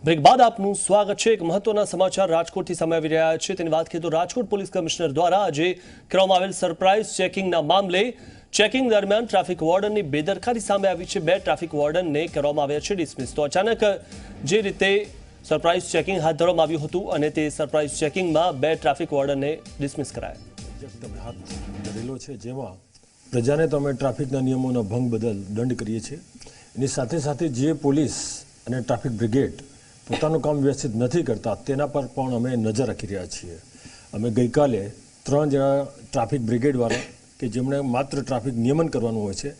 Break બાદ આપનું સ્વાગત છે। એક મહત્વના સમાચાર રાજકોટથી સામે આવી રહ્યા છે। તેની વાત કરીએ તો રાજકોટ પોલીસ કમિશનર દ્વારા આજે કરવામાં આવેલ સરપ્રાઇઝ ચેકિંગના મામલે ચેકિંગ દરમિયાન ટ્રાફિક વોર્ડનની બેદરકારી સામે આવી છે। 2 ટ્રાફિક વોર્ડનને કરવામાં આવ્યા છે ડિસમિસ। તો અચાનક જે રીતે સરપ્રાઇઝ ચેકિંગ હાથ ધરવામાં આવ્યું હતું અને તે સરપ્રાઇઝ ચેકિંગમાં 2 ટ્રાફિક વોર્ડનને ડિસમિસ કરાયા। હાથ ધરેલો છે જેમાં પ્રજાને તમે ટ્રાફિકના નિયમોના ભંગ બદલ દંડ કરીએ છીએ। એની સાથે સાથે જે પોલીસ અને ટ્રાફિક બ્રિગેડ પોતાનું કામ વ્યવસ્થિત નથી કરતા તેના પર પણ અમે નજર રાખી રહ્યા છીએ। અમે ગઈકાલે 3 જણા ટ્રાફિક બ્રિગેડવાળા કે જેમણે માત્ર ટ્રાફિક નિયમન કરવાનું હોય છે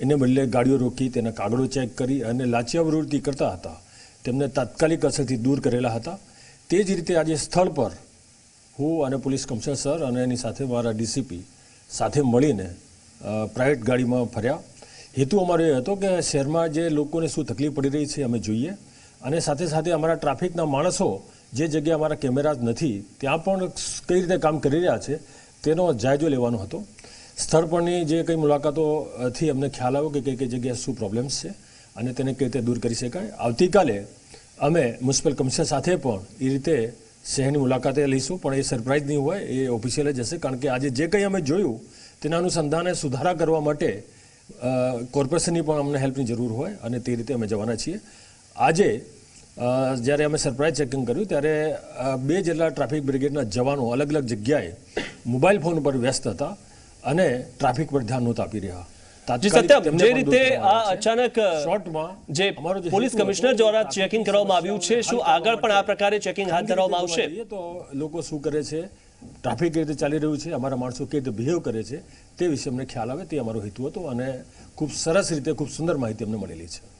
એને બદલે ગાડીઓ રોકી તેના કાગળો ચેક કરી અને લાંચિયા પ્રવૃત્તિ કરતા હતા તેમને તાત્કાલિક અસરથી દૂર કરેલા હતા। તે જ રીતે આજે સ્થળ પર હું અને પોલીસ કમિશનર સર અને એની સાથે મારા ડીસીપી સાથે મળીને પ્રાઇવેટ ગાડીમાં ફર્યા। હેતુ અમારો એ હતો કે શહેરમાં જે લોકોને શું તકલીફ પડી રહી છે અમે જોઈએ અને સાથે સાથે અમારા ટ્રાફિકના માણસો જે જગ્યાએ અમારા કેમેરા નથી ત્યાં પણ કઈ રીતે કામ કરી રહ્યા છે તેનો જાયજો લેવાનો હતો। સ્થળ પરની જે કંઈ મુલાકાતોથી અમને ખ્યાલ આવ્યો કે કઈ જગ્યાએ શું પ્રોબ્લેમ્સ છે અને તેને કઈ રીતે દૂર કરી શકાય। આવતીકાલે અમે મ્યુનિસિપલ કમિશનર સાથે પણ એ રીતે શહેરની મુલાકાતે લઈશું, પણ એ સરપ્રાઇઝ નહીં હોય, એ ઓફિશિયલ જ હશે, કારણ કે આજે જે કંઈ અમે જોયું તેના અનુસંધાને સુધારા કરવા માટે કોર્પોરેશનની પણ અમને હેલ્પની જરૂર હોય અને તે રીતે અમે જવાના છીએ। આજે જ્યારે અમે સરપ્રાઇઝ ચેકિંગ કર્યું ત્યારે 2 જેટલા ટ્રાફિક બ્રિગેડના જવાનો અલગ અલગ જગ્યાએ મોબાઈલ ફોન પર વ્યસ્ત હતા અને ટ્રાફિક પર ધ્યાન નહોતા આપી રહ્યા। જે રીતે આ અચાનક જે પોલીસ કમિશનર દ્વારા ચેકિંગ કરવામાં આવ્યું છે, શું આગળ પણ આ પ્રકારે ચેકિંગ હાથ ધરવામાં આવશે? તો લોકો શું કરે છે, ટ્રાફિક કઈ રીતે ચાલી રહ્યું છે, અમારા માણસો કઈ રીતે બિહેવ કરે છે તે વિશે અમને ખ્યાલ આવે તે અમારો હેતુ હતો અને ખૂબ સરસ રીતે ખૂબ સુંદર માહિતી અમને મળેલી છે।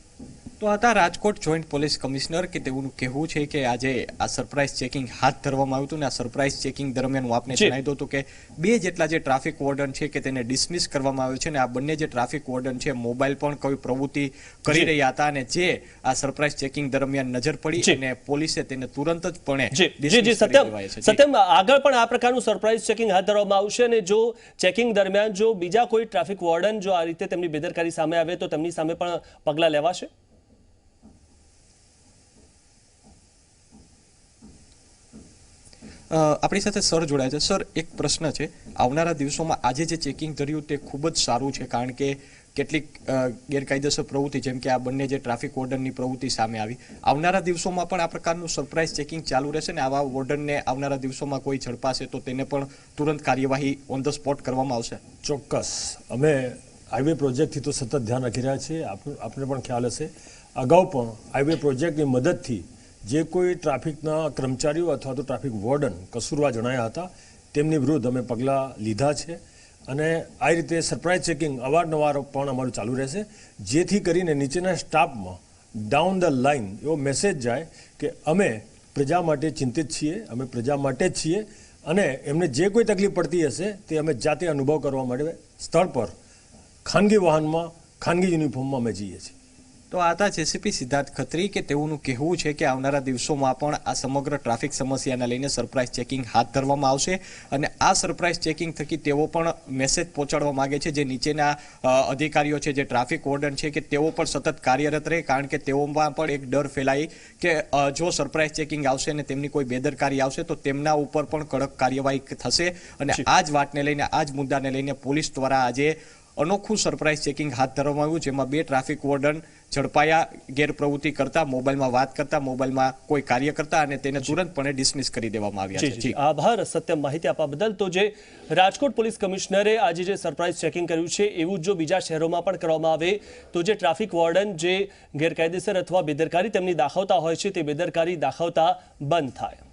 તો હતા રાજકોટ જોઈન્ટ પોલીસ કમિશનર કે તેઓનું કહેવું છે કે આજે આ સરપ્રાઇઝ ચેકિંગ હાથ ધરવામાં આવ્યું હતું અને આ સરપ્રાઇઝ ચેકિંગ દરમિયાન હું આપને જણાવી દઉં હતું કે 2 જેટલા જે ટ્રાફિક વોર્ડન છે કે તેને ડિસમિસ કરવામાં આવ્યો છે અને આ બંને જે ટ્રાફિક વોર્ડન છે મોબાઈલ પણ કોઈ પ્રવૃત્તિ કરી રહ્યા હતા અને જે આ સરપ્રાઇઝ ચેકિંગ દરમિયાન નજર પડી અને પોલીસે તેને તુરંત જ પણ સત્યમ આગળ પણ આ પ્રકારનું સરપ્રાઇઝ ચેકિંગ હાથ ધરવામાં આવશે અને જો ચેકિંગ દરમિયાન જો બીજા કોઈ ટ્રાફિક વોર્ડન જો આ રીતે તેમની બેદરકારી સામે આવે તો તેમની સામે પણ પગલાં લેવાશે? આપણી સાથે સર જોડાય છે। સર, એક પ્રશ્ન છે, આવનારા દિવસોમાં આજે જે ચેકિંગ કર્યું તે ખૂબ જ સારું છે, કારણ કે કેટલીક ગેરકાયદેસર પ્રવૃત્તિ જેમ કે આ બંને જે ટ્રાફિક વોર્ડનની પ્રવૃત્તિ સામે આવી, આવનારા દિવસોમાં પણ આ પ્રકારનું સરપ્રાઇઝ ચેકિંગ ચાલુ રહેશે ને આવા વોર્ડનને આવનારા દિવસોમાં કોઈ ઝડપાશે તો તેને પણ તુરંત કાર્યવાહી ઓન ધ સ્પોટ કરવામાં આવશે? ચોક્કસ, અમે હાઈવે પ્રોજેક્ટથી તો સતત ધ્યાન રાખી રહ્યા છીએ। આપને પણ ખ્યાલ હશે, અગાઉ પણ હાઈવે પ્રોજેક્ટની મદદથી જે કોઈ ટ્રાફિકના કર્મચારીઓ અથવા તો ટ્રાફિક વોર્ડન કસૂરવાર જણાયા હતા તેમની વિરુદ્ધ અમે પગલાં લીધા છે અને આ રીતે સરપ્રાઇઝ ચેકિંગ અવારનવાર પણ અમારું ચાલુ રહેશે, જેથી કરીને નીચેના સ્ટાફમાં ડાઉન ધ લાઇન એવો મેસેજ જાય કે અમે પ્રજા માટે ચિંતિત છીએ, અમે પ્રજા માટે જ છીએ અને એમને જે કોઈ તકલીફ પડતી હશે તે અમે જાતે અનુભવ કરવા માટે સ્થળ પર ખાનગી વાહનમાં ખાનગી યુનિફોર્મમાં અમે જઈએ છીએ। તો આ હતા જેસીપી સિદ્ધાર્થ ખત્રી કે તેઓનું કહેવું છે કે આવનારા દિવસોમાં પણ આ સમગ્ર ટ્રાફિક સમસ્યાને લઈને સરપ્રાઇઝ ચેકિંગ હાથ ધરવામાં આવશે અને આ સરપ્રાઇઝ ચેકિંગ થકી તેઓ પણ મેસેજ પહોંચાડવા માંગે છે જે નીચેના અધિકારીઓ છે, જે ટ્રાફિક વોર્ડન છે કે તેઓ પણ સતત કાર્યરત રહે, કારણ કે તેઓમાં પણ એક ડર ફેલાય કે જો સરપ્રાઇઝ ચેકિંગ આવશે અને તેમની કોઈ બેદરકારી આવશે તો તેમના ઉપર પણ કડક કાર્યવાહી થશે અને આ જ વાતને લઈને, આ જ મુદ્દાને લઈને પોલીસ દ્વારા આજે અનોખું સરપ્રાઇઝ ચેકિંગ હાથ ધરવામાં આવ્યું, જેમાં 2 ટ્રાફિક વોર્ડન ઝડપાયા ગેરપ્રવૃત્તિ કરતા, મોબાઈલમાં વાત કરતા, મોબાઈલમાં કોઈ કાર્ય કરતા અને તેને તુરંતપણે ડિસમિસ કરી દેવામાં આવ્યા છે। આભાર સત્યમ માહિતી આપવા બદલ। તો જે રાજકોટ પોલીસ કમિશનરે આજે જે સરપ્રાઇઝ ચેકિંગ કર્યું છે એવું જો બીજા શહેરોમાં પણ કરવામાં આવે તો જે ટ્રાફિક વોર્ડન જે ગેરકાયદેસર અથવા બેદરકારી તેમની દાખવતા હોય છે તે બેદરકારી દાખવતા બંધ થાય।